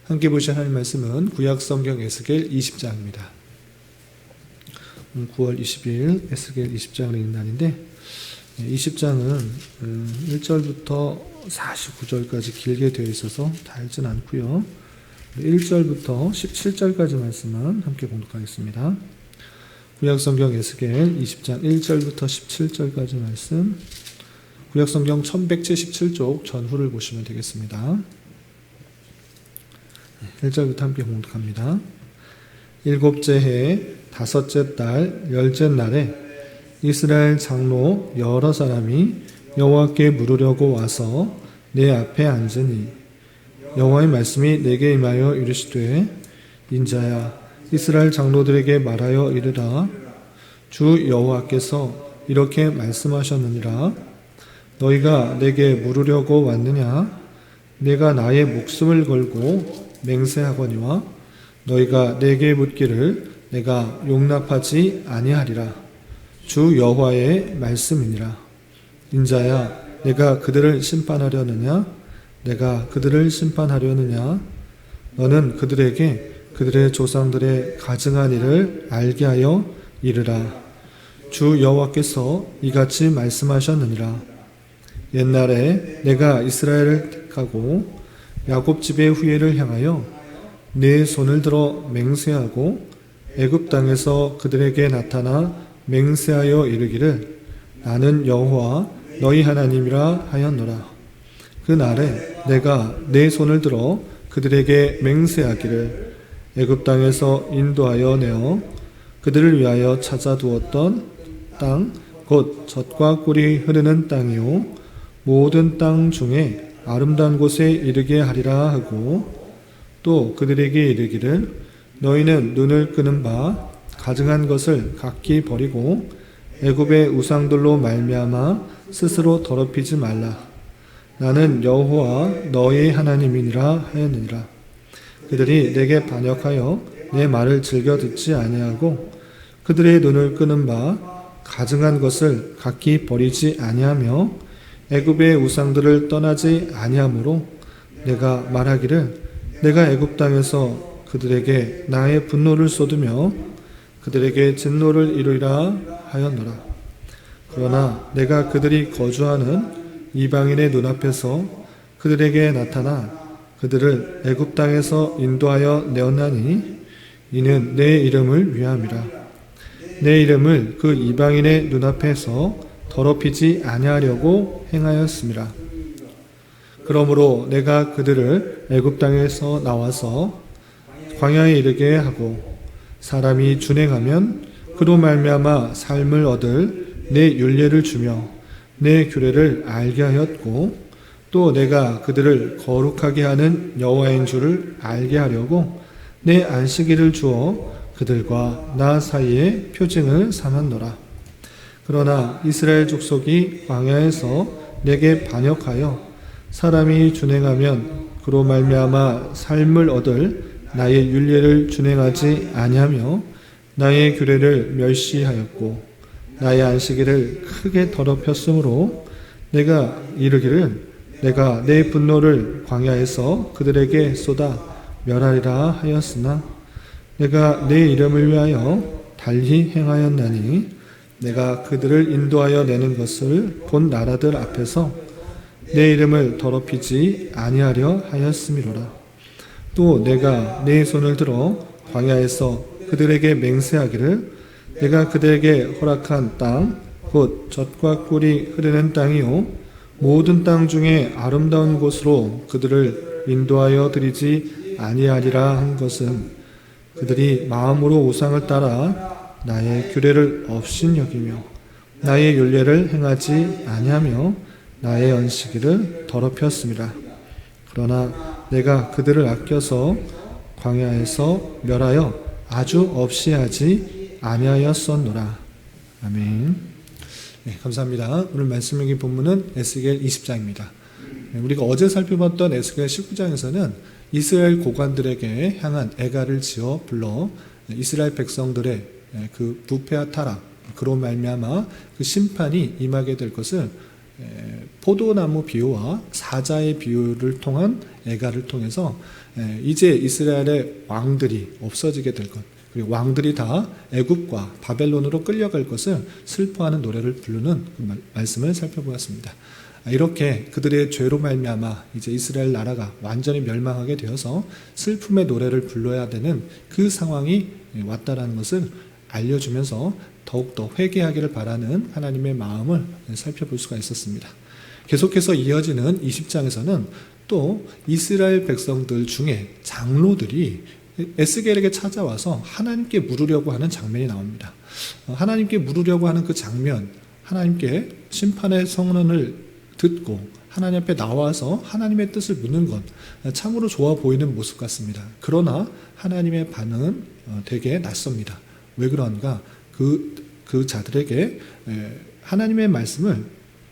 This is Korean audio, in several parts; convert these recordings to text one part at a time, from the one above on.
함께 보실 하나님 말씀은 구약성경 에스겔 20장입니다. 9월 20일 에스겔 20장을 읽는 날인데 20장은 1절부터 49절까지 길게 되어 있어서 다 읽진 않고요. 1절부터 17절까지 말씀만 함께 공독하겠습니다. 구약성경 에스겔 20장 1절부터 17절까지 말씀, 구약성경 1177쪽 전후를 보시면 되겠습니다. 1절부터 함께 공독합니다. 일곱째 해 다섯째 달 열째 날에 이스라엘 장로 여러 사람이 여호와께 물으려고 와서 내 앞에 앉으니 여호와의 말씀이 내게 임하여 이르시되 인자야 이스라엘 장로들에게 말하여 이르라. 주 여호와께서 이렇게 말씀하셨느니라. 너희가 내게 물으려고 왔느냐? 내가 나의 목숨을 걸고 맹세하거니와 너희가 내게 묻기를 내가 용납하지 아니하리라. 주 여호와의 말씀이니라. 인자야 내가 그들을 심판하려느냐? 내가 그들을 심판하려느냐? 너는 그들에게 그들의 조상들의 가증한 일을 알게 하여 이르라. 주 여호와께서 이같이 말씀하셨느니라. 옛날에 내가 이스라엘을 택하고 야곱 집의 후예를 향하여 내 손을 들어 맹세하고 애굽 땅에서 그들에게 나타나 맹세하여 이르기를 나는 여호와 너희 하나님이라 하였노라. 그 날에 내가 내 손을 들어 그들에게 맹세하기를 애굽 땅에서 인도하여 내어 그들을 위하여 찾아두었던 땅 곧 젖과 꿀이 흐르는 땅이요 모든 땅 중에 아름다운 곳에 이르게 하리라 하고 또 그들에게 이르기를 너희는 눈을 끄는 바 가증한 것을 각기 버리고 애굽의 우상들로 말미암아 스스로 더럽히지 말라. 나는 여호와 너희 하나님이니라 하였느니라. 그들이 내게 반역하여 내 말을 즐겨 듣지 아니하고 그들의 눈을 끄는 바 가증한 것을 각기 버리지 아니하며 애굽의 우상들을 떠나지 아니하므로 내가 말하기를 내가 애굽 땅에서 그들에게 나의 분노를 쏟으며 그들에게 진노를 이루리라 하였노라. 그러나 내가 그들이 거주하는 이방인의 눈앞에서 그들에게 나타나 그들을 애굽 땅에서 인도하여 내었나니 이는 내 이름을 위함이라. 내 이름을 그 이방인의 눈앞에서 더럽히지 아니하려고 행하였음이라. 그러므로 내가 그들을 애굽 땅에서 나와서 광야에 이르게 하고 사람이 준행하면 그로 말미암아 삶을 얻을 내 율례를 주며 내 규례를 알게 하였고 또 내가 그들을 거룩하게 하는 여호와인 줄을 알게 하려고 내 안식일을 주어 그들과 나 사이에 표징을 삼았노라. 그러나 이스라엘 족속이 광야에서 내게 반역하여 사람이 준행하면 그로 말미암아 삶을 얻을 나의 율례를 준행하지 아니하며 나의 규례를 멸시하였고 나의 안식일을 크게 더럽혔으므로 내가 이르기를 내가 내 분노를 광야에서 그들에게 쏟아 멸하리라 하였으나 내가 내 이름을 위하여 달리 행하였나니 내가 그들을 인도하여 내는 것을 본 나라들 앞에서 내 이름을 더럽히지 아니하려 하였음이로라. 또 내가 내 손을 들어 광야에서 그들에게 맹세하기를 내가 그들에게 허락한 땅 곧 젖과 꿀이 흐르는 땅이요 모든 땅 중에 아름다운 곳으로 그들을 인도하여 드리지 아니하리라 한 것은 그들이 마음으로 우상을 따라 나의 규례를 업신여기며 나의 율례를 행하지 아니하며 나의 안식일을 더럽혔습니다. 그러나 내가 그들을 아껴서 광야에서 멸하여 아주 없이 하지 아니하였었노라. 아멘. 네, 감사합니다. 오늘 말씀의 본문은 에스겔 20장입니다. 우리가 어제 살펴봤던 에스겔 19장에서는 이스라엘 고관들에게 향한 애가를 지어 불러 이스라엘 백성들의 그 부패와 타락, 그로 말미암아 그 심판이 임하게 될 것을 포도나무 비유와 사자의 비유를 통한 애가를 통해서 이제 이스라엘의 왕들이 없어지게 될 것, 그리고 왕들이 다 애굽과 바벨론으로 끌려갈 것을 슬퍼하는 노래를 부르는 그 말씀을 살펴보았습니다. 이렇게 그들의 죄로 말미암아 이제 이스라엘 나라가 완전히 멸망하게 되어서 슬픔의 노래를 불러야 되는 그 상황이 왔다라는 것을 알려주면서 더욱더 회개하기를 바라는 하나님의 마음을 살펴볼 수가 있었습니다. 계속해서 이어지는 20장에서는 또 이스라엘 백성들 중에 장로들이 에스겔에게 찾아와서 하나님께 물으려고 하는 장면이 나옵니다. 하나님께 물으려고 하는 그 장면, 하나님께 심판의 선언을 듣고 하나님 앞에 나와서 하나님의 뜻을 묻는 것, 참으로 좋아 보이는 모습 같습니다. 그러나 하나님의 반응은 되게 낯섭니다. 왜 그런가? 그 자들에게 하나님의 말씀을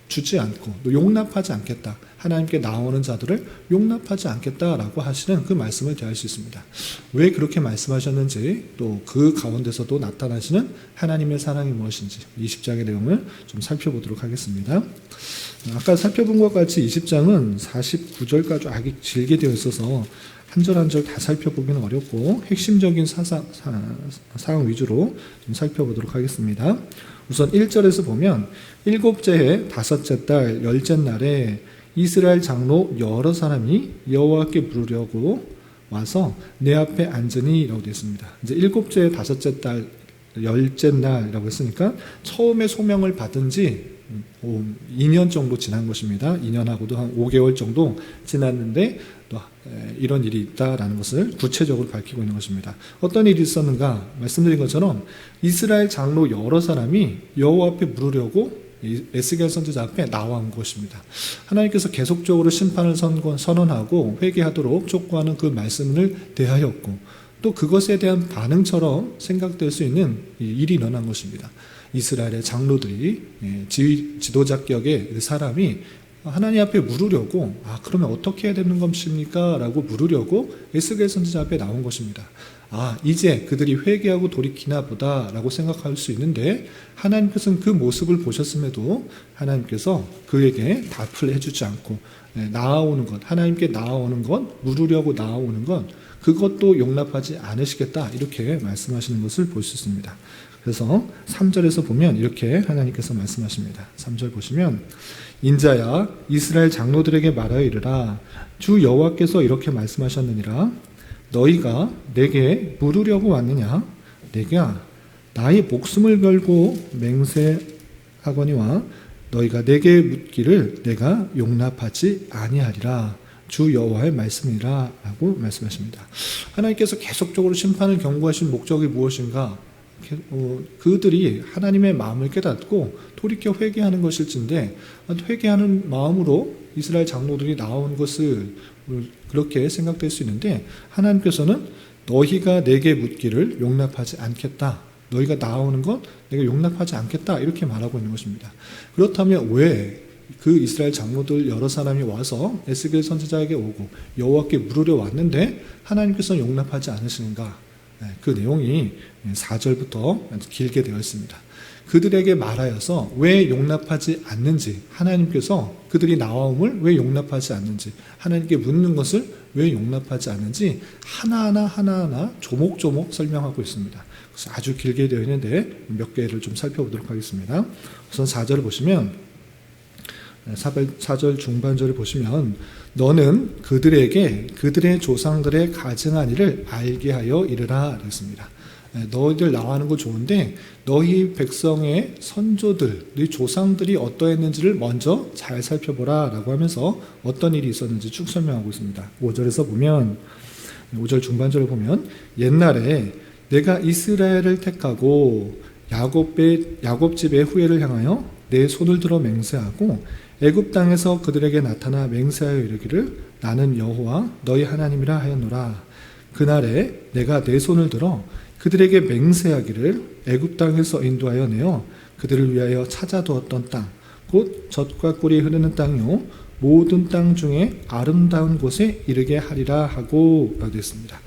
주지 않고 또 용납하지 않겠다. 하나님께 나오는 자들을 용납하지 않겠다라고 하시는 그 말씀을 대할 수 있습니다. 왜 그렇게 말씀하셨는지, 또 그 가운데서도 나타나시는 하나님의 사랑이 무엇인지 20장의 내용을 좀 살펴보도록 하겠습니다. 아까 살펴본 것 같이 20장은 49절까지 아주 길게 되어 있어서 한 절 한 절 다 살펴보기는 어렵고 핵심적인 사항 위주로 좀 살펴보도록 하겠습니다. 우선 1절에서 보면 일곱째 해 다섯째 달 열째 날에 이스라엘 장로 여러 사람이 여호와께 물으려고 와서 내 앞에 앉으니 라고 되어 있습니다. 이제 일곱째 해 다섯째 달 열째 날이라고 했으니까 처음에 소명을 받은 지 2년 정도 지난 것입니다. 2년하고도 한 5개월 정도 지났는데 또 이런 일이 있다라는 것을 구체적으로 밝히고 있는 것입니다. 어떤 일이 있었는가? 말씀드린 것처럼 이스라엘 장로 여러 사람이 여호와 앞에 물으려고 에스겔 선지자 앞에 나온 것입니다. 하나님께서 계속적으로 심판을 선언하고 회개하도록 촉구하는 그 말씀을 대하였고, 또 그것에 대한 반응처럼 생각될 수 있는 일이 일어난 것입니다. 이스라엘의 장로들이 지도자격의 사람이 하나님 앞에 물으려고, 그러면 어떻게 해야 되는 것입니까? 라고 물으려고 에스겔 선지자 앞에 나온 것입니다. 이제 그들이 회개하고 돌이키나 보다 라고 생각할 수 있는데, 하나님께서는 그 모습을 보셨음에도 하나님께서 그에게 답을 해주지 않고 나아오는 것, 하나님께 나아오는 것, 물으려고 나아오는 것, 그것도 용납하지 않으시겠다, 이렇게 말씀하시는 것을 볼 수 있습니다. 그래서 3절에서 보면 이렇게 하나님께서 말씀하십니다. 3절 보시면 인자야 이스라엘 장로들에게 말하여 이르라. 주 여호와께서 이렇게 말씀하셨느니라. 너희가 내게 물으려고 왔느냐? 내가 나의 목숨을 걸고 맹세하거니와 너희가 내게 묻기를 내가 용납하지 아니하리라. 주 여호와의 말씀이라 라고 말씀하십니다. 하나님께서 계속적으로 심판을 경고하신 목적이 무엇인가? 그들이 하나님의 마음을 깨닫고 돌이켜 회개하는 것일진데, 회개하는 마음으로 이스라엘 장로들이 나온 것을 그렇게 생각될 수 있는데, 하나님께서는 너희가 내게 묻기를 용납하지 않겠다, 너희가 나오는 것 내가 용납하지 않겠다, 이렇게 말하고 있는 것입니다. 그렇다면 왜 그 이스라엘 장로들 여러 사람이 와서 에스겔 선지자에게 오고 여호와께 물으려 왔는데 하나님께서는 용납하지 않으시는가? 그 내용이 4절부터 길게 되어 있습니다. 그들에게 말하여서 왜 용납하지 않는지, 하나님께서 그들이 나와옴을 왜 용납하지 않는지, 하나님께 묻는 것을 왜 용납하지 않는지 하나하나 조목조목 설명하고 있습니다. 그래서 아주 길게 되어 있는데 몇 개를 좀 살펴보도록 하겠습니다. 우선 4절을 보시면, 4절 중반절을 보시면 너는 그들에게 그들의 조상들의 가증한 일을 알게 하여 이르라 그랬습니다. 너희들 나와는 거 좋은데 너희 백성의 선조들, 너희 조상들이 어떠했는지를 먼저 잘 살펴보라 라고 하면서 어떤 일이 있었는지 쭉 설명하고 있습니다. 5절에서 보면, 5절 중반절을 보면 옛날에 내가 이스라엘을 택하고 야곱 집의 후예를 향하여 내 손을 들어 맹세하고 애굽 땅에서 그들에게 나타나 맹세하여 이르기를 나는 여호와 너희 하나님이라 하였노라. 그날에 내가 내 손을 들어 그들에게 맹세하기를 애굽 땅에서 인도하여 내어 그들을 위하여 찾아두었던 땅, 곧 젖과 꿀이 흐르는 땅이요 모든 땅 중에 아름다운 곳에 이르게 하리라 하고 되어 있습니다.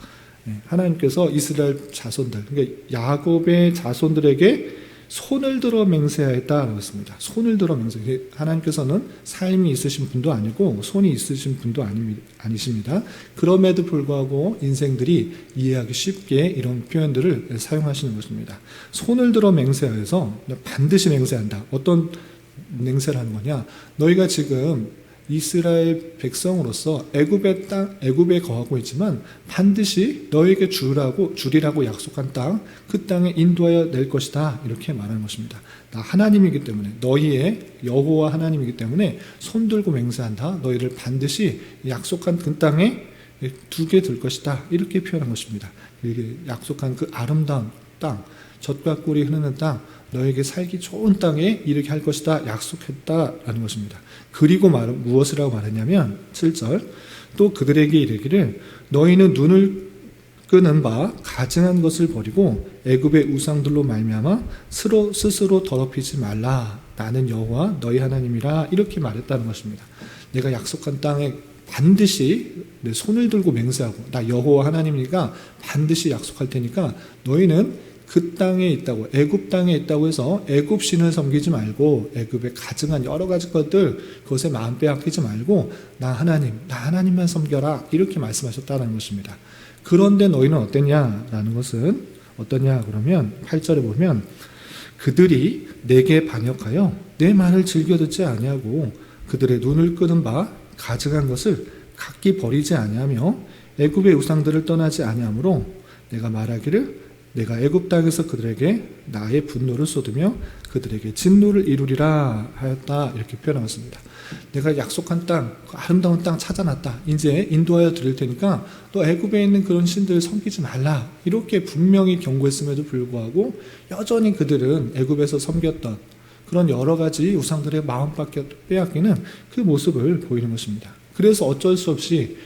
하나님께서 이스라엘 자손들, 그러니까 야곱의 자손들에게 손을 들어 맹세하였다라고 했습니다. 손을 들어 맹세. 하나님께서는 삶이 있으신 분도 아니고 손이 있으신 분도 아니십니다. 그럼에도 불구하고 인생들이 이해하기 쉽게 이런 표현들을 사용하시는 것입니다. 손을 들어 맹세하여서 반드시 맹세한다. 어떤 맹세를 하는 거냐? 너희가 지금 이스라엘 백성으로서 애굽에 거하고 있지만 반드시 너에게 주리라고 약속한 땅, 그 땅에 인도하여 낼 것이다. 이렇게 말하는 것입니다. 나 하나님이기 때문에, 너희의 여호와 하나님이기 때문에 손 들고 맹세한다. 너희를 반드시 약속한 그 땅에 두게 될 것이다. 이렇게 표현한 것입니다. 이게 약속한 그 아름다운 땅, 젖과 꿀이 흐르는 땅, 너에게 살기 좋은 땅에 이르게 할 것이다. 약속했다라는 것입니다. 그리고 무엇을 하고 말했냐면 7절, 또 그들에게 이르기를 너희는 눈을 끄는 바 가증한 것을 버리고 애굽의 우상들로 말미암아 스스로 더럽히지 말라. 나는 여호와 너희 하나님이라. 이렇게 말했다는 것입니다. 내가 약속한 땅에 반드시 내 손을 들고 맹세하고 나 여호와 하나님이니까 반드시 약속할 테니까 너희는 그 땅에 있다고, 애굽 땅에 있다고 해서 애굽 신을 섬기지 말고 애굽의 가증한 여러 가지 것들 그것에 마음 빼앗기지 말고 나 하나님만 섬겨라. 이렇게 말씀하셨다는 것입니다. 그런데 너희는 어땠냐라는 것은 어떠냐 그러면 8절에 보면 그들이 내게 반역하여 내 말을 즐겨 듣지 아니하고 그들의 눈을 끄는 바 가증한 것을 각기 버리지 아니하며 애굽의 우상들을 떠나지 아니하므로 내가 말하기를 내가 애굽 땅에서 그들에게 나의 분노를 쏟으며 그들에게 진노를 이루리라 하였다. 이렇게 표현하였습니다. 내가 약속한 땅, 아름다운 땅 찾아놨다. 이제 인도하여 드릴 테니까 또 애굽에 있는 그런 신들을 섬기지 말라. 이렇게 분명히 경고했음에도 불구하고 여전히 그들은 애굽에서 섬겼던 그런 여러 가지 우상들의 마음 빼앗기는 그 모습을 보이는 것입니다. 그래서 어쩔 수 없이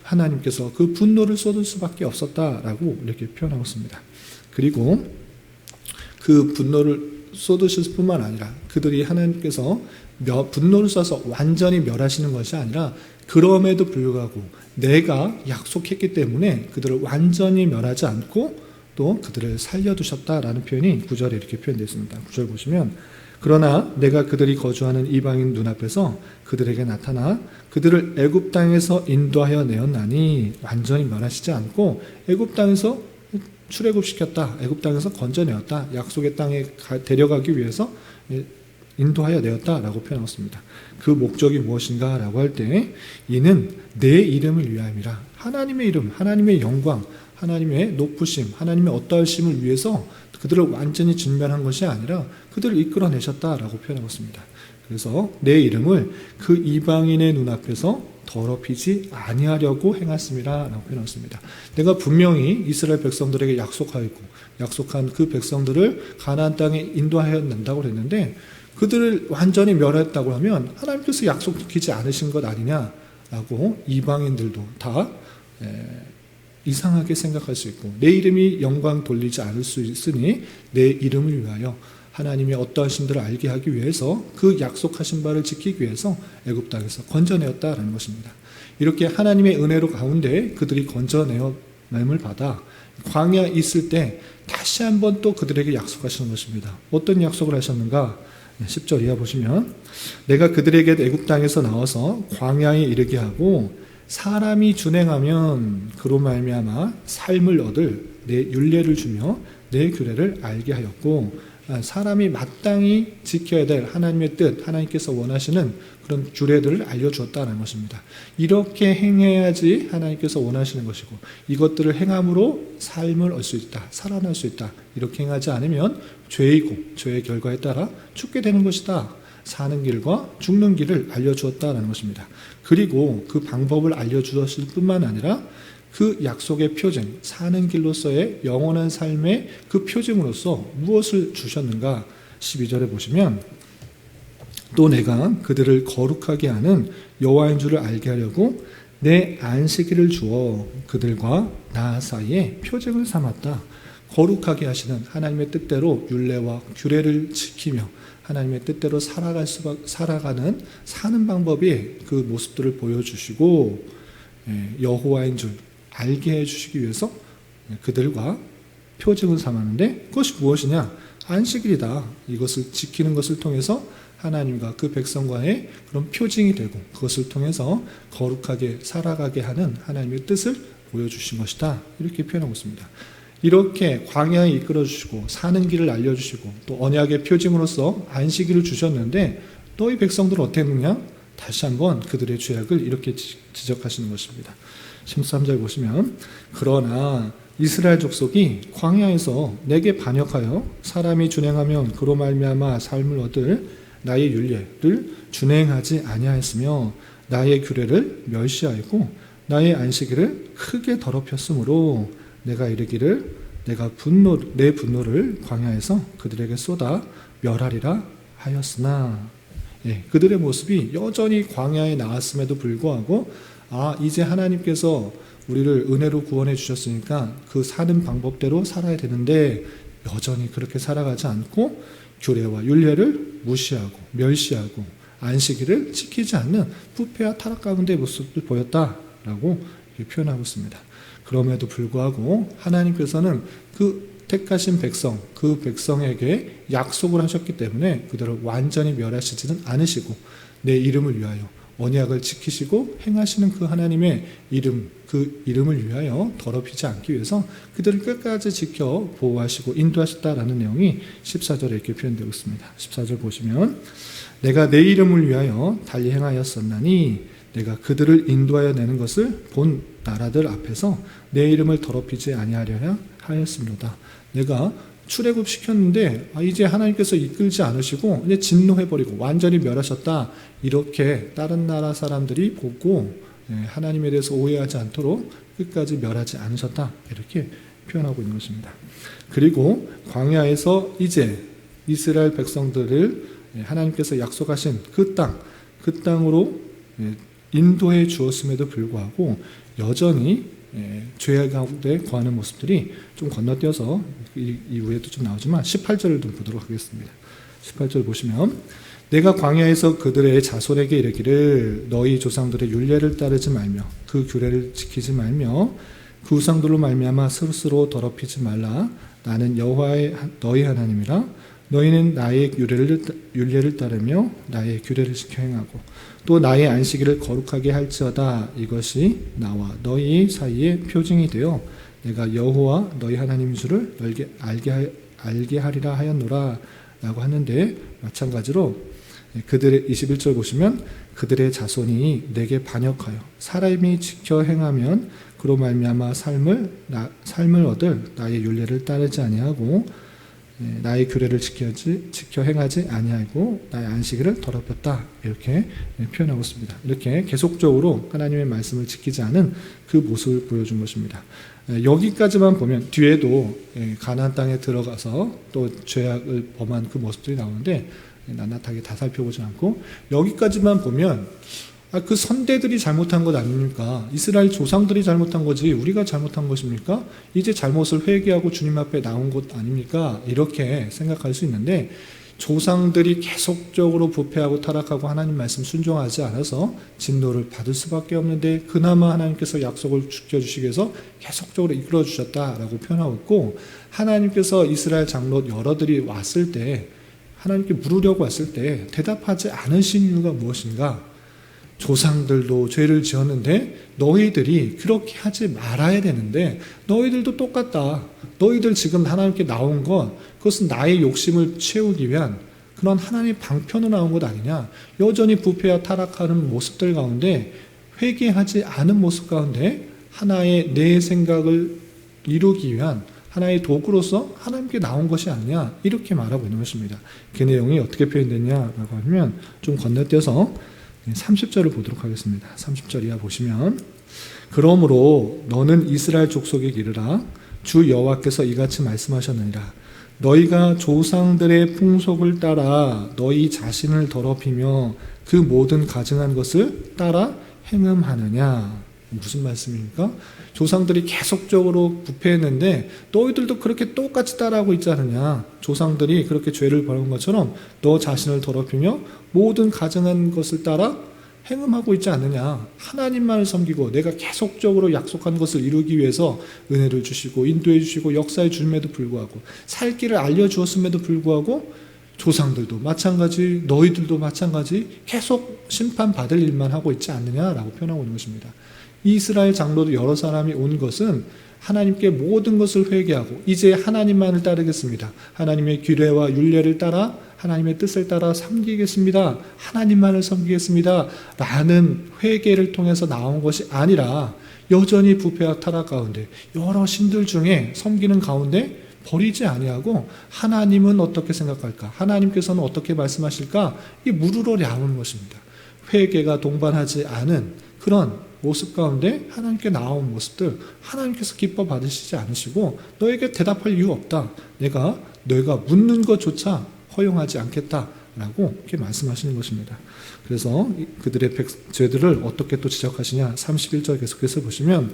하나님께서 그 분노를 쏟을 수밖에 없었다라고 이렇게 표현하고 있습니다. 그리고 그 분노를 쏟으실 뿐만 아니라 그들이 하나님께서 분노를 쏴서 완전히 멸하시는 것이 아니라 그럼에도 불구하고 내가 약속했기 때문에 그들을 완전히 멸하지 않고 또 그들을 살려두셨다라는 표현이 9절에 이렇게 표현되어 있습니다. 9절 보시면 그러나 내가 그들이 거주하는 이방인 눈앞에서 그들에게 나타나 그들을 애굽 땅에서 인도하여 내었나니 완전히 멸하시지 않고 애굽 땅에서 출애굽시켰다. 애굽 땅에서 건져내었다. 약속의 땅에 데려가기 위해서 인도하여 내었다라고 표현했습니다. 그 목적이 무엇인가 라고 할 때 이는 내 이름을 위함이라. 하나님의 이름, 하나님의 영광, 하나님의 높으심, 하나님의 어떠하심을 위해서 그들을 완전히 진멸한 것이 아니라 그들을 이끌어내셨다라고 표현하고 있습니다. 그래서 내 이름을 그 이방인의 눈앞에서 더럽히지 아니하려고 행했습니다 라고 표현했습니다. 내가 분명히 이스라엘 백성들에게 약속한 그 백성들을 가나안 땅에 인도하여 낸다고 했는데 그들을 완전히 멸했다고 하면 하나님께서 약속 지키지 않으신 것 아니냐라고 이방인들도 다 이상하게 생각할 수 있고 내 이름이 영광 돌리지 않을 수 있으니 내 이름을 위하여 하나님의 어떠하신들을 알게 하기 위해서 그 약속하신 바를 지키기 위해서 애굽 땅에서 건져내었다라는 것입니다. 이렇게 하나님의 은혜로 가운데 그들이 건져내었음을 받아 광야에 있을 때 다시 한번 또 그들에게 약속하시는 것입니다. 어떤 약속을 하셨는가? 10절 이하 보시면 내가 그들에게 애굽 땅에서 나와서 광야에 이르게 하고 사람이 준행하면 그로 말미암아 삶을 얻을 내 율례를 주며 내 규례를 알게 하였고 사람이 마땅히 지켜야 될 하나님의 뜻, 하나님께서 원하시는 그런 규례들을 알려주었다는 것입니다. 이렇게 행해야지 하나님께서 원하시는 것이고 이것들을 행함으로 삶을 얻을 수 있다, 살아날 수 있다. 이렇게 행하지 않으면 죄이고 죄의 결과에 따라 죽게 되는 것이다. 사는 길과 죽는 길을 알려주었다는 것입니다. 그리고 그 방법을 알려주었을 뿐만 아니라 그 약속의 표징, 사는 길로서의 영원한 삶의 그 표징으로서 무엇을 주셨는가? 12절에 보시면 또 내가 그들을 거룩하게 하는 여호와인 줄을 알게 하려고 내 안식일을 주어 그들과 나 사이에 표징을 삼았다. 거룩하게 하시는 하나님의 뜻대로 율례와 규례를 지키며 하나님의 뜻대로 살아가는 사는 방법이 그 모습들을 보여주시고 여호와인 줄 알게 해주시기 위해서 그들과 표징을 삼았는데 그것이 무엇이냐? 안식일이다. 이것을 지키는 것을 통해서 하나님과 그 백성과의 그런 표징이 되고 그것을 통해서 거룩하게 살아가게 하는 하나님의 뜻을 보여주신 것이다. 이렇게 표현하고 있습니다. 이렇게 광야에 이끌어주시고 사는 길을 알려주시고 또 언약의 표징으로서 안식일을 주셨는데 너희 백성들은 어떻게 했느냐? 다시 한번 그들의 죄악을 이렇게 지적하시는 것입니다. 13절 보시면 그러나 이스라엘 족속이 광야에서 내게 반역하여 사람이 준행하면 그로 말미암아 삶을 얻을 나의 율례를 준행하지 아니하였으며 나의 규례를 멸시하였고 나의 안식일을 크게 더럽혔으므로 내가 이르기를 내가 내 분노를 광야에서 그들에게 쏟아 멸하리라 하였으나 그들의 모습이 여전히 광야에 나왔음에도 불구하고 이제 하나님께서 우리를 은혜로 구원해 주셨으니까 그 사는 방법대로 살아야 되는데 여전히 그렇게 살아가지 않고 규례와 율례를 무시하고 멸시하고 안식일을 지키지 않는 부패와 타락 가운데 모습을 보였다라고 표현하고 있습니다. 그럼에도 불구하고 하나님께서는 그 택하신 백성, 그 백성에게 약속을 하셨기 때문에 그들을 완전히 멸하시지는 않으시고 내 이름을 위하여 언약을 지키시고 행하시는 그 하나님의 이름, 그 이름을 위하여 더럽히지 않기 위해서 그들을 끝까지 지켜 보호하시고 인도하셨다라는 내용이 14절에 이렇게 표현되고 있습니다. 14절 보시면 내가 내 이름을 위하여 달리 행하였었나니 내가 그들을 인도하여 내는 것을 본 나라들 앞에서 내 이름을 더럽히지 아니하려 하였습니다. 내가 출애굽시켰는데 이제 하나님께서 이끌지 않으시고 이제 진노해버리고 완전히 멸하셨다. 이렇게 다른 나라 사람들이 보고 하나님에 대해서 오해하지 않도록 끝까지 멸하지 않으셨다. 이렇게 표현하고 있는 것입니다. 그리고 광야에서 이제 이스라엘 백성들을 하나님께서 약속하신 그 땅으로 인도해 주었음에도 불구하고 여전히 죄 가운데 거하는 모습들이 좀 건너뛰어서 이후에도 좀 나오지만 18절을 좀 보도록 하겠습니다. 18절 보시면 내가 광야에서 그들의 자손에게 이르기를 너희 조상들의 율례를 따르지 말며 그 규례를 지키지 말며 그 우상들로 말미암아 스스로 더럽히지 말라. 나는 여호와의 너희 하나님이라. 너희는 나의 율례를 따르며 나의 규례를 지켜 행하고 또 나의 안식일을 거룩하게 할지어다. 이것이 나와 너희 사이에 표징이 되어 내가 여호와 너희 하나님인 줄을 알게 하리라 하였노라 라고 하는데 마찬가지로 그들의 21절 보시면 그들의 자손이 내게 반역하여 사람이 지켜 행하면 그로 말미암아 삶을 얻을 나의 율례를 따르지 아니하고 나의 규례를 지켜 행하지 아니하고 나의 안식일을 더럽혔다. 이렇게 표현하고 있습니다. 이렇게 계속적으로 하나님의 말씀을 지키지 않은 그 모습을 보여준 것입니다. 여기까지만 보면 뒤에도 가나안 땅에 들어가서 또 죄악을 범한 그 모습들이 나오는데 낱낱하게 다 살펴보지 않고 여기까지만 보면 그 선대들이 잘못한 것 아닙니까? 이스라엘 조상들이 잘못한 거지 우리가 잘못한 것입니까? 이제 잘못을 회개하고 주님 앞에 나온 것 아닙니까? 이렇게 생각할 수 있는데 조상들이 계속적으로 부패하고 타락하고 하나님 말씀 순종하지 않아서 진노를 받을 수밖에 없는데 그나마 하나님께서 약속을 지켜주시기 위해서 계속적으로 이끌어 주셨다라고 표현하고 있고 하나님께서 이스라엘 장로 여러들이 왔을 때 하나님께 물으려고 왔을 때 대답하지 않으신 이유가 무엇인가? 조상들도 죄를 지었는데 너희들이 그렇게 하지 말아야 되는데 너희들도 똑같다. 너희들 지금 하나님께 나온 것 그것은 나의 욕심을 채우기 위한 그런 하나님의 방편으로 나온 것 아니냐. 여전히 부패와 타락하는 모습들 가운데 회개하지 않은 모습 가운데 하나의 내 생각을 이루기 위한 하나의 도구로서 하나님께 나온 것이 아니냐. 이렇게 말하고 있는 것입니다. 그 내용이 어떻게 표현됐냐라고 하면 좀 건너뛰어서 30절을 보도록 하겠습니다. 30절 이하 보시면 그러므로 너는 이스라엘 족속에게 이르라. 주 여호와께서 이같이 말씀하셨느니라. 너희가 조상들의 풍속을 따라 너희 자신을 더럽히며 그 모든 가증한 것을 따라 행음하느냐. 무슨 말씀입니까? 조상들이 계속적으로 부패했는데 너희들도 그렇게 똑같이 따라하고 있지 않느냐. 조상들이 그렇게 죄를 벌인 것처럼 너 자신을 더럽히며 모든 가증한 것을 따라 행음하고 있지 않느냐. 하나님만을 섬기고 내가 계속적으로 약속한 것을 이루기 위해서 은혜를 주시고 인도해 주시고 역사해 주심에도 불구하고 살 길을 알려주었음에도 불구하고 조상들도 마찬가지, 너희들도 마찬가지 계속 심판받을 일만 하고 있지 않느냐라고 표현하고 있는 것입니다. 이스라엘 장로도 여러 사람이 온 것은 하나님께 모든 것을 회개하고 이제 하나님만을 따르겠습니다. 하나님의 규례와 율례를 따라 하나님의 뜻을 따라 섬기겠습니다. 하나님만을 섬기겠습니다. 라는 회개를 통해서 나온 것이 아니라 여전히 부패와 타락 가운데 여러 신들 중에 섬기는 가운데 버리지 아니하고 하나님은 어떻게 생각할까? 하나님께서는 어떻게 말씀하실까? 이 물으러 나오는 것입니다. 회개가 동반하지 않은 그런 모습 가운데 하나님께 나온 모습들 하나님께서 기뻐 받으시지 않으시고 너에게 대답할 이유 없다. 내가 너희가 묻는 것조차 허용하지 않겠다라고 이렇게 말씀하시는 것입니다. 그래서 그들의 죄들을 어떻게 또 지적하시냐? 31절 계속해서 보시면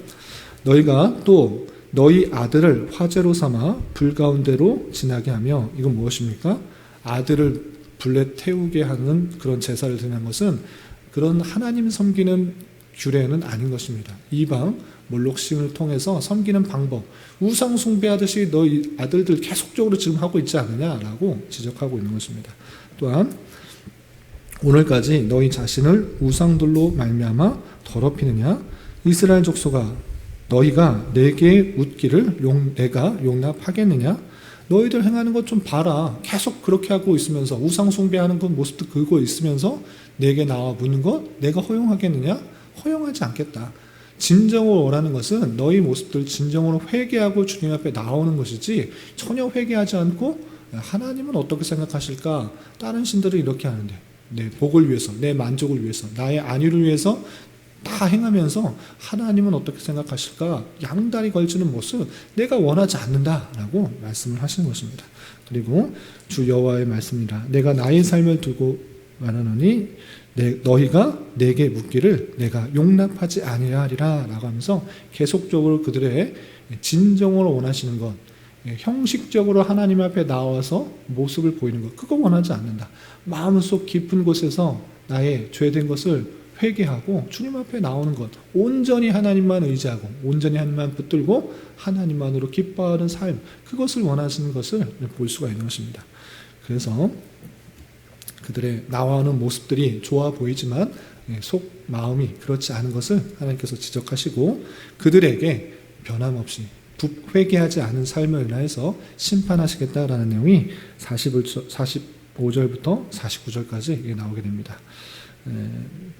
너희가 또 너희 아들을 화제로 삼아 불 가운데로 지나게 하며 이건 무엇입니까? 아들을 불에 태우게 하는 그런 제사를 드리는 것은 그런 하나님 섬기는 규례는 아닌 것입니다. 이방 몰록신을 통해서 섬기는 방법, 우상 숭배하듯이 너희 아들들 계속적으로 지금 하고 있지 않느냐라고 지적하고 있는 것입니다. 또한 오늘까지 너희 자신을 우상들로 말미암아 더럽히느냐? 이스라엘 족속아 너희가 내게 묻기를 내가 용납하겠느냐? 너희들 행하는 것 좀 봐라. 계속 그렇게 하고 있으면서 우상 숭배하는 그 모습도 그거 있으면서 내게 나와 묻는 것 내가 허용하겠느냐? 허용하지 않겠다. 진정으로 원하는 것은 너희 모습들 진정으로 회개하고 주님 앞에 나오는 것이지 전혀 회개하지 않고 하나님은 어떻게 생각하실까? 다른 신들은 이렇게 하는데 내 복을 위해서, 내 만족을 위해서, 나의 안위를 위해서 다 행하면서 하나님은 어떻게 생각하실까? 양다리 걸치는 모습 내가 원하지 않는다라고 말씀을 하시는 것입니다. 그리고 주 여호와의 말씀이라 내가 나의 삶을 두고 말하노니 너희가 내게 묻기를 내가 용납하지 아니하리라 라고 하면서 계속적으로 그들의 진정으로 원하시는 것, 형식적으로 하나님 앞에 나와서 모습을 보이는 것, 그거 원하지 않는다. 마음속 깊은 곳에서 나의 죄된 것을 회개하고 주님 앞에 나오는 것, 온전히 하나님만 의지하고 온전히 하나님만 붙들고 하나님만으로 기뻐하는 삶, 그것을 원하시는 것을 볼 수가 있는 것입니다. 그래서 그들의 나와오는 모습들이 좋아 보이지만 속 마음이 그렇지 않은 것을 하나님께서 지적하시고 그들에게 변함없이 회개하지 않은 삶을 인하여서 심판하시겠다라는 내용이 45절부터 49절까지 나오게 됩니다.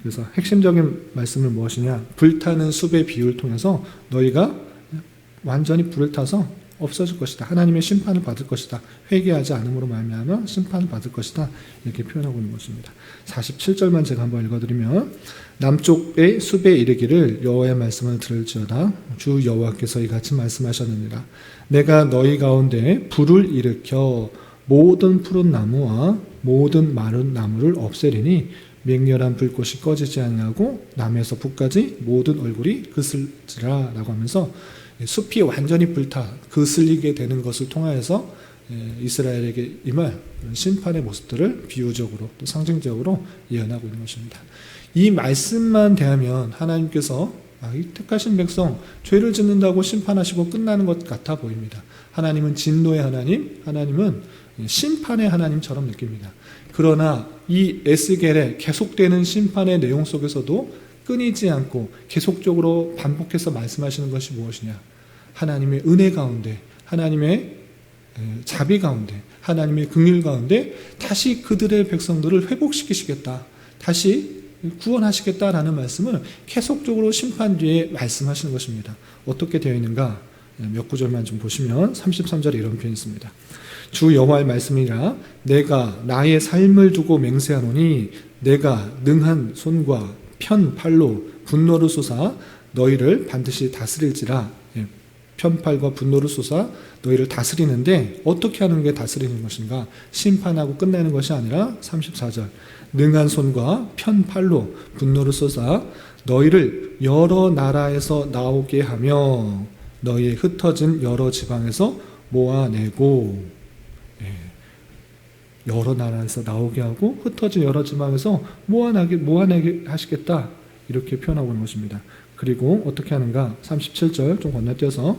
그래서 핵심적인 말씀은 무엇이냐? 불타는 숲의 비유를 통해서 너희가 완전히 불을 타서 없어질 것이다. 하나님의 심판을 받을 것이다. 회개하지 않음으로 말미암아 심판을 받을 것이다. 이렇게 표현하고 있는 것입니다. 47절만 제가 한번 읽어드리면 남쪽의 숲에 이르기를 여호와의 말씀을 들을지어다. 주 여호와께서 이같이 말씀하셨느니라. 내가 너희 가운데 불을 일으켜 모든 푸른 나무와 모든 마른 나무를 없애리니 맹렬한 불꽃이 꺼지지 아니하고 남에서 북까지 모든 얼굴이 그슬지라 라고 하면서 숲이 완전히 불타 그슬리게 되는 것을 통하여서 이스라엘에게 임할 심판의 모습들을 비유적으로 또 상징적으로 예언하고 있는 것입니다. 이 말씀만 대하면 하나님께서 이 택하신 백성 죄를 짓는다고 심판하시고 끝나는 것 같아 보입니다. 하나님은 진노의 하나님, 하나님은 심판의 하나님처럼 느낍니다. 그러나 이 에스겔의 계속되는 심판의 내용 속에서도 끊이지 않고 계속적으로 반복해서 말씀하시는 것이 무엇이냐? 하나님의 은혜 가운데, 하나님의 자비 가운데, 하나님의 긍휼 가운데 다시 그들의 백성들을 회복시키시겠다. 다시 구원하시겠다라는 말씀을 계속적으로 심판 뒤에 말씀하시는 것입니다. 어떻게 되어 있는가? 몇 구절만 좀 보시면 33절에 이런 표현이 있습니다. 주 여호와의 말씀이라 내가 나의 삶을 두고 맹세하노니 내가 능한 손과 편 팔로 분노를 쏟아 너희를 반드시 다스릴지라. 편팔과 분노를 쏟아 너희를 다스리는데 어떻게 하는 게 다스리는 것인가? 심판하고 끝내는 것이 아니라 34절 능한 손과 편팔로 분노를 쏟아 너희를 여러 나라에서 나오게 하며 너희의 흩어진 여러 지방에서 모아내고 여러 나라에서 나오게 하고 흩어진 여러 지방에서 모아내게 하시겠다, 이렇게 표현하고 있는 것입니다. 그리고 어떻게 하는가? 37절 좀 건너뛰어서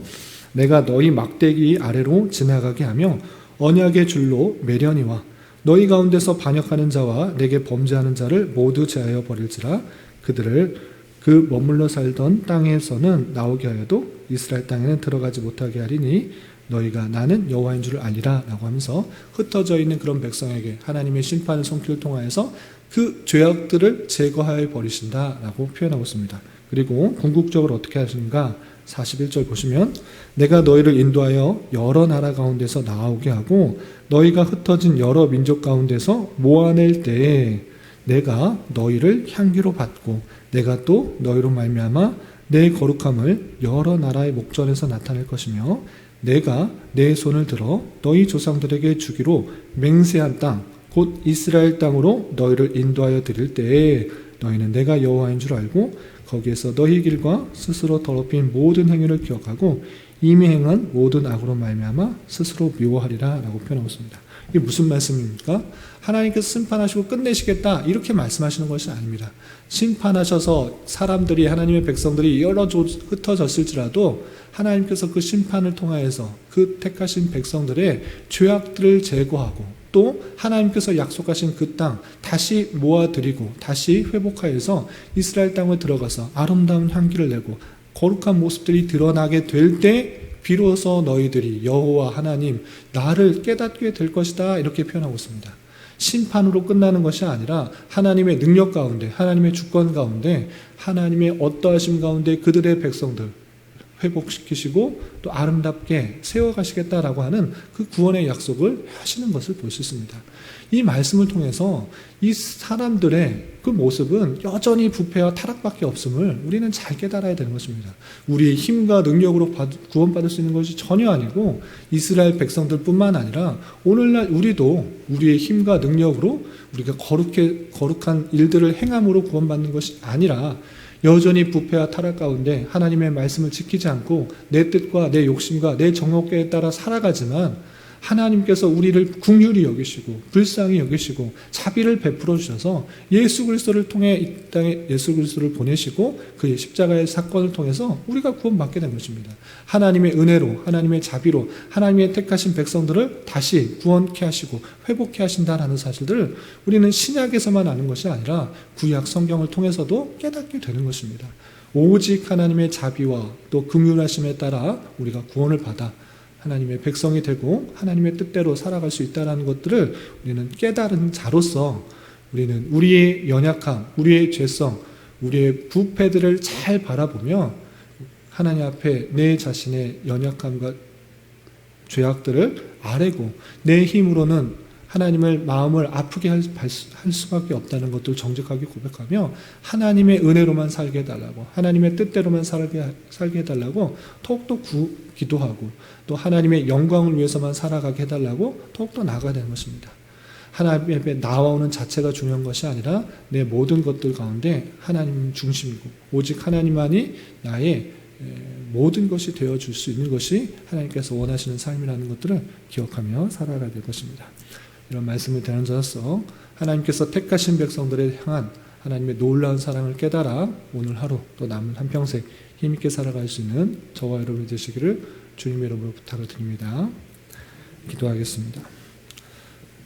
내가 너희 막대기 아래로 지나가게 하며 언약의 줄로 매련이와 너희 가운데서 반역하는 자와 내게 범죄하는 자를 모두 제하여 버릴지라. 그들을 그 머물러 살던 땅에서는 나오게 하여도 이스라엘 땅에는 들어가지 못하게 하리니 너희가 나는 여호와인 줄을 알리라 라고 하면서 흩어져 있는 그런 백성에게 하나님의 심판의 손길을 통하여서 그 죄악들을 제거하여 버리신다 라고 표현하고 있습니다. 그리고 궁극적으로 어떻게 하시는가? 41절 보시면 내가 너희를 인도하여 여러 나라 가운데서 나오게 하고 너희가 흩어진 여러 민족 가운데서 모아낼 때에 내가 너희를 향기로 받고 내가 또 너희로 말미암아 내 거룩함을 여러 나라의 목전에서 나타낼 것이며 내가 내 손을 들어 너희 조상들에게 주기로 맹세한 땅 곧 이스라엘 땅으로 너희를 인도하여 드릴 때에 너희는 내가 여호와인 줄 알고 거기에서 너희 길과 스스로 더럽힌 모든 행위를 기억하고 이미 행한 모든 악으로 말미암아 스스로 미워하리라 라고 표현하고 있습니다. 이게 무슨 말씀입니까? 하나님께서 심판하시고 끝내시겠다 이렇게 말씀하시는 것이 아닙니다. 심판하셔서 사람들이, 하나님의 백성들이 여러 흩어졌을지라도 하나님께서 그 심판을 통하여서 그 택하신 백성들의 죄악들을 제거하고 또 하나님께서 약속하신 그 땅 다시 모아드리고 다시 회복하여서 이스라엘 땅을 들어가서 아름다운 향기를 내고 거룩한 모습들이 드러나게 될 때 비로소 너희들이 여호와 하나님 나를 깨닫게 될 것이다 이렇게 표현하고 있습니다. 심판으로 끝나는 것이 아니라 하나님의 능력 가운데, 하나님의 주권 가운데, 하나님의 어떠하심 가운데 그들의 백성들 회복시키시고 또 아름답게 세워가시겠다라고 하는 그 구원의 약속을 하시는 것을 볼 수 있습니다. 이 말씀을 통해서 이 사람들의 그 모습은 여전히 부패와 타락밖에 없음을 우리는 잘 깨달아야 되는 것입니다. 우리의 힘과 능력으로 구원받을 수 있는 것이 전혀 아니고 이스라엘 백성들뿐만 아니라 오늘날 우리도 우리의 힘과 능력으로 우리가 거룩한 일들을 행함으로 구원받는 것이 아니라 여전히 부패와 타락 가운데 하나님의 말씀을 지키지 않고 내 뜻과 내 욕심과 내 정욕에 따라 살아가지만 하나님께서 우리를 긍휼히 여기시고 불쌍히 여기시고 자비를 베풀어 주셔서 예수 그리스도를 통해 이 땅에 예수 그리스도를 보내시고 그의 십자가의 사건을 통해서 우리가 구원받게 된 것입니다. 하나님의 은혜로, 하나님의 자비로 하나님의 택하신 백성들을 다시 구원케 하시고 회복케 하신다라는 사실들을 우리는 신약에서만 아는 것이 아니라 구약 성경을 통해서도 깨닫게 되는 것입니다. 오직 하나님의 자비와 또 긍휼하심에 따라 우리가 구원을 받아 하나님의 백성이 되고 하나님의 뜻대로 살아갈 수 있다는 것들을 우리는 깨달은 자로서 우리는 우리의 연약함, 우리의 죄성, 우리의 부패들을 잘 바라보며 하나님 앞에 내 자신의 연약함과 죄악들을 아뢰고 내 힘으로는 하나님의 마음을 아프게 할 수밖에 없다는 것을 정직하게 고백하며 하나님의 은혜로만 살게 해달라고, 하나님의 뜻대로만 살게 해달라고 더욱더 기도하고 또 하나님의 영광을 위해서만 살아가게 해달라고 더욱더 나아가야 되는 것입니다. 하나님 앞에 나아오는 자체가 중요한 것이 아니라 내 모든 것들 가운데 하나님 중심이고 오직 하나님만이 나의 모든 것이 되어줄 수 있는 것이 하나님께서 원하시는 삶이라는 것들을 기억하며 살아가야 될 것입니다. 이런 말씀을 대하는 자로서 하나님께서 택하신 백성들에 향한 하나님의 놀라운 사랑을 깨달아 오늘 하루 또 남은 한평생 힘있게 살아갈 수 있는 저와 여러분이 되시기를 주님의 이름으로 부탁을 드립니다. 기도하겠습니다.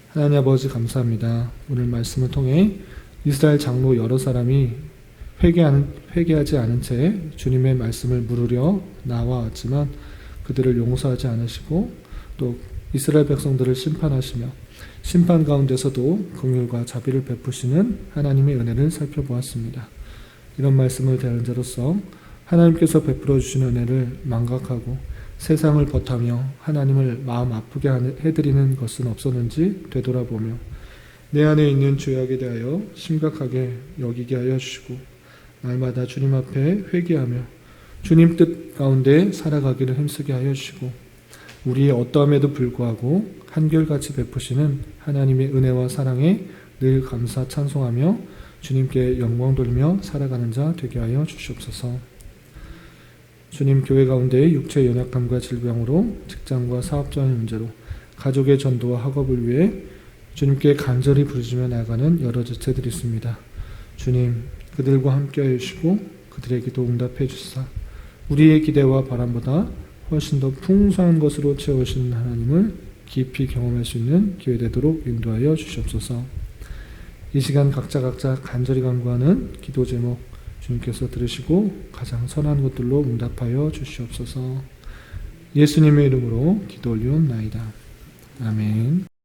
하나님 아버지 감사합니다. 오늘 말씀을 통해 이스라엘 장로 여러 사람이 회개하지 않은 채 주님의 말씀을 물으려 나와왔지만 그들을 용서하지 않으시고 또 이스라엘 백성들을 심판하시며 심판 가운데서도 긍휼과 자비를 베푸시는 하나님의 은혜를 살펴보았습니다. 이런 말씀을 대하는 자로서 하나님께서 베풀어 주시는 은혜를 망각하고 세상을 버타며 하나님을 마음 아프게 해드리는 것은 없었는지 되돌아보며 내 안에 있는 죄악에 대하여 심각하게 여기게 하여 주시고 날마다 주님 앞에 회개하며 주님 뜻 가운데 살아가기를 힘쓰게 하여 주시고 우리의 어떠함에도 불구하고 한결같이 베푸시는 하나님의 은혜와 사랑에 늘 감사 찬송하며 주님께 영광 돌리며 살아가는 자 되게 하여 주시옵소서. 주님, 교회 가운데 육체의 연약함과 질병으로 직장과 사업적인 문제로 가족의 전도와 학업을 위해 주님께 간절히 부르짖며 나아가는 여러 지체들이 있습니다. 주님, 그들과 함께 해주시고 그들의 기도 응답해 주시사 우리의 기대와 바람보다 훨씬 더 풍성한 것으로 채우신 하나님을 깊이 경험할 수 있는 기회 되도록 인도하여 주시옵소서. 이 시간 각자 간절히 간구하는 기도 제목 주님께서 들으시고 가장 선한 것들로 응답하여 주시옵소서. 예수님의 이름으로 기도 올리옵나이다. 아멘.